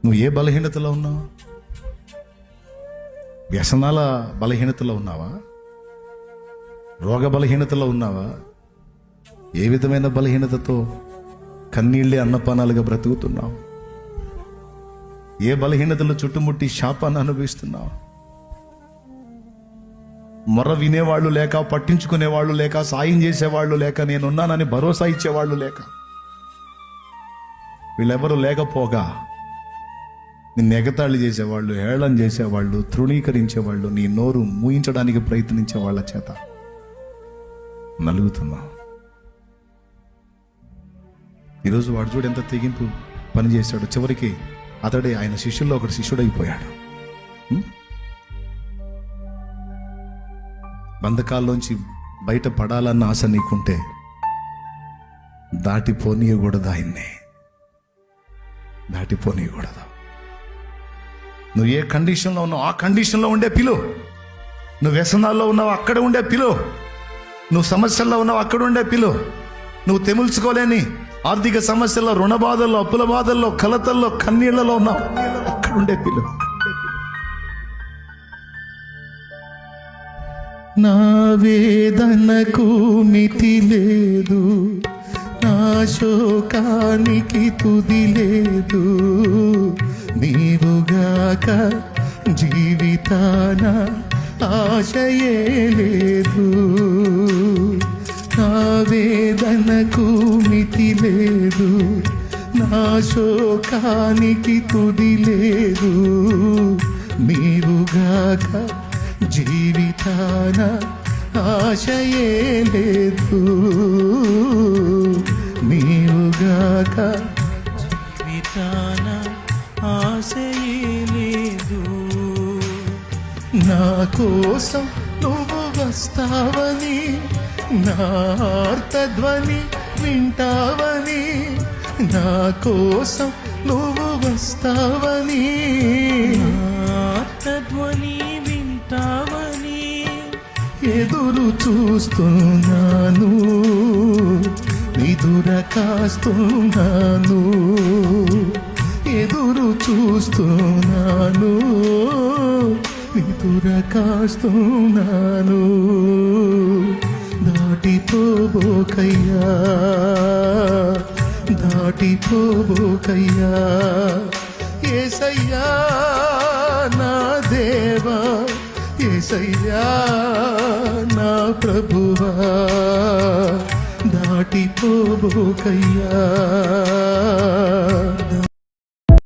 నువ్వు ఏ బలహీనతలో ఉన్నావు? వ్యసనాల బలహీనతలో ఉన్నావా? రోగ బలహీనతలో ఉన్నావా? ఏ విధమైన బలహీనతతో కన్నీళ్లే అన్నపానాలుగా బ్రతుకుతున్నావు? ఏ బలహీనతలు చుట్టుముట్టి శాపాన్ని అనుభవిస్తున్నావు? మొర వినేవాళ్ళు లేక, పట్టించుకునేవాళ్ళు లేక, సాయం చేసేవాళ్ళు లేక, నేనున్నానని భరోసా ఇచ్చేవాళ్ళు లేక, వీళ్ళెవరూ లేకపోగా నిన్ను ఎగతాళి చేసేవాళ్ళు, హేళన చేసేవాళ్ళు, తృణీకరించేవాళ్ళు, నీ నోరు మూయించడానికి ప్రయత్నించే వాళ్ళ చేత నలుగుతున్నావు. ఈరోజు వాడు చూడు ఎంత తెగింపు పని చేశాడు. చివరికి అతడే ఆయన శిష్యుల్లో ఒకటి శిష్యుడైపోయాడు. బంధకాల్లోంచి బయట పడాలన్న ఆశ నీకుంటే దాటిపోనీయకూడదు, ఆయన్నే దాటిపోనీయకూడదు. నువ్వు ఏ కండిషన్లో ఉన్నావు ఆ కండిషన్లో ఉండే పిలు. నువ్వు వ్యసనాల్లో ఉన్నావు అక్కడ ఉండే పిలు. నువ్వు సమస్యల్లో ఉన్నావు అక్కడ ఉండే పిలు. నువ్వు తెముల్చుకోలేని ఆర్థిక సమస్యల్లో, రుణ బాధల్లో, అప్పుల బాధల్లో, కలతల్లో, కన్నీళ్లలో ఉన్నావు అక్కడ ఉండే పిలు. నా వేదనకు మితి లేదు, నా శోకానికి తుది లేదు, నీవుగాక జీవితాన ఆశయే లేదు. నా వేదనకు మితి లేదు, నా శోకానికి తుది లేదు, నీవుగాక జీవితాన ఆశయే లేదు, నీవుగాక జీవితాన ఆశయే లేదు. నా కోసం నువ్వు వస్తావని, నా ఆర్తధ్వని వింటావని, నా కోసం నువ్వు వస్తావని, ఆర్తధ్వని వింటావని ఎదురు చూస్తున్నాను, నిదుర కాస్తున్నాను, ఎదురు చూస్తున్నాను, నిదుర కాస్తున్నాను. దాటిపోబోకయ్యా, దాటిపోబోకయ్యా, యేసయ్యా నా దేవా, యేసయ్యా నా ప్రభువా, దాటిపోబోకయ్యా.